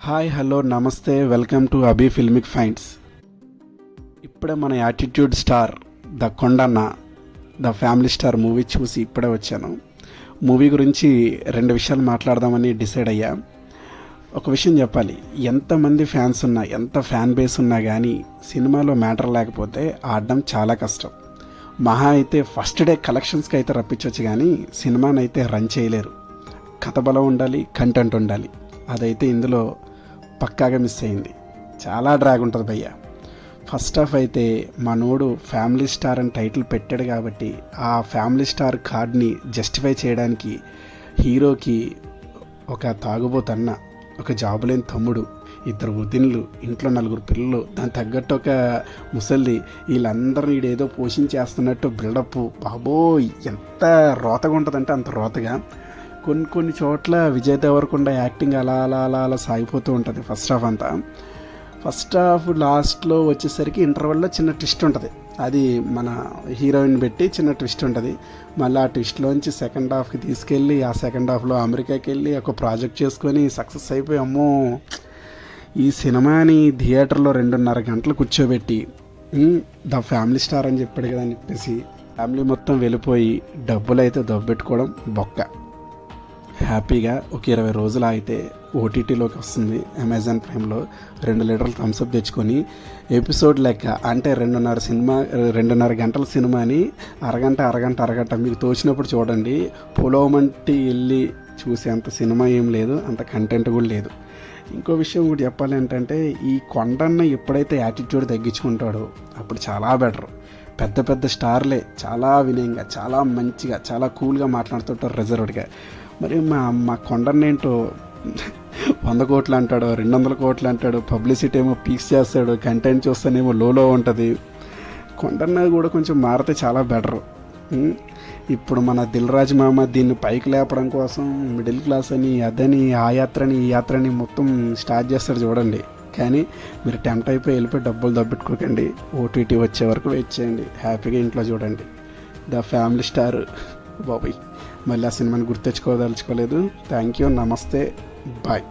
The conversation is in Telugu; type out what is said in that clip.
హాయ్ హలో నమస్తే welcome to Abhi Filmic finds. ఇప్పుడే మన attitude star the Kondanna the family star movie చూసి ఇప్పుడే వచ్చాను. మూవీ గురించి రెండు విషయాలు మాట్లాడదామని డిసైడ్ అయ్యా. ఒక విషయం చెప్పాలి, ఎంతమంది ఫ్యాన్స్ ఉన్నా ఎంత ఫ్యాన్ బేస్ ఉన్నా కానీ సినిమాలో మ్యాటర్ లేకపోతే ఆడడం చాలా కష్టం. మహా అయితే ఫస్ట్ డే కలెక్షన్స్కి అయితే రప్పించవచ్చు కానీ సినిమానైతే రన్ చేయలేరు. కథ బలం ఉండాలి, కంటెంట్ ఉండాలి. అదైతే ఇందులో పక్కాగా మిస్ అయింది. చాలా డ్రాగ్ ఉంటుంది భయ్య. ఫస్ట్ హాఫ్ అయితే మనోడు ఫ్యామిలీ స్టార్ అని టైటిల్ పెట్టాడు కాబట్టి ఆ ఫ్యామిలీ స్టార్ కార్డ్ని జస్టిఫై చేయడానికి హీరోకి ఒక తాగుబోతన్న, ఒక జాబు లేని తమ్ముడు, ఇద్దరు వదినలు, ఇంట్లో నలుగురు పిల్లలు, దాని తగ్గట్టు ఒక ముసలి, వీళ్ళందరినీ ఏదో పోషించేస్తున్నట్టు బిల్డప్. బాబోయ్ ఎంత రోతగా ఉంటుందంటే అంత రోతగా. కొన్ని చోట్ల విజయ్ దేవరకొండ యాక్టింగ్ అలా అలా అలా అలా సాగిపోతూ ఉంటుంది ఫస్ట్ హాఫ్ అంతా. ఫస్ట్ హాఫ్ లాస్ట్లో వచ్చేసరికి ఇంటర్వెల్లో చిన్న ట్విస్ట్ ఉంటుంది. అది మన హీరోయిన్ పెట్టి చిన్న ట్విస్ట్ ఉంటుంది. మళ్ళీ ఆ ట్విస్ట్లోంచి సెకండ్ హాఫ్కి తీసుకెళ్ళి ఆ సెకండ్ హాఫ్లో అమెరికాకి వెళ్ళి ఒక ప్రాజెక్ట్ చేసుకొని సక్సెస్ అయిపోయి, అమ్మో ఈ సినిమాని థియేటర్లో 2.5 గంటలు కూర్చోబెట్టి ద ఫ్యామిలీ స్టార్ అని చెప్పాడు కదా అని చెప్పేసి ఫ్యామిలీ మొత్తం వెళ్ళిపోయి డబ్బులు అయితే దొబ్బెట్టుకోవడం బొక్క. హ్యాపీగా ఒక 20 రోజులు అయితే ఓటీటీలోకి వస్తుంది. అమెజాన్ ప్రైమ్లో 2 లీటర్లు థమ్స్అప్ తెచ్చుకొని ఎపిసోడ్ లెక్క, అంటే 2.5 గంటల సినిమాని అరగంట మీకు తోచినప్పుడు చూడండి. పొలోమంటి వెళ్ళి చూసేంత సినిమా ఏం లేదు, అంత కంటెంట్ కూడా లేదు. ఇంకో విషయం కూడా చెప్పాలి ఏంటంటే, ఈ కొండన్న ఎప్పుడైతే యాటిట్యూడ్ తగ్గించుకుంటాడో అప్పుడు చాలా బెటర్. పెద్ద స్టార్లే చాలా వినయంగా, చాలా మంచిగా, చాలా కూల్గా మాట్లాడుతుంటారు రిజర్వ్డ్గా. మరి మా కొండన్న ఏంటో 100 కోట్లు అంటాడు, 200 కోట్లు అంటాడు, పబ్లిసిటీ ఏమో పీక్స్ చేస్తాడు, కంటెంట్ చూస్తేనేమో లోలో ఉంటుంది. కొండన్న కూడా కొంచెం మారితే చాలా బెటరు. ఇప్పుడు మన దిల్ రాజు మామ దీన్ని పైకి లేపడం కోసం మిడిల్ క్లాస్ అని, అదని, ఆ యాత్రని, ఈ యాత్రని మొత్తం స్టార్ట్ చేస్తాడు చూడండి. కానీ మీరు టెంప్ట్ అయిపోయి వెళ్ళిపోయి డబ్బులు దబ్బెట్టుకోకండి. ఓటీటీ వచ్చే వరకు వెయిట్ చేయండి, హ్యాపీగా ఇంట్లో చూడండి. ద ఫ్యామిలీ స్టార్ బాబాయ్. మళ్ళీ ఆ సినిమాని గుర్తెచ్చుకోదలుచుకోలేదు. థ్యాంక్ యూ, నమస్తే, బాయ్.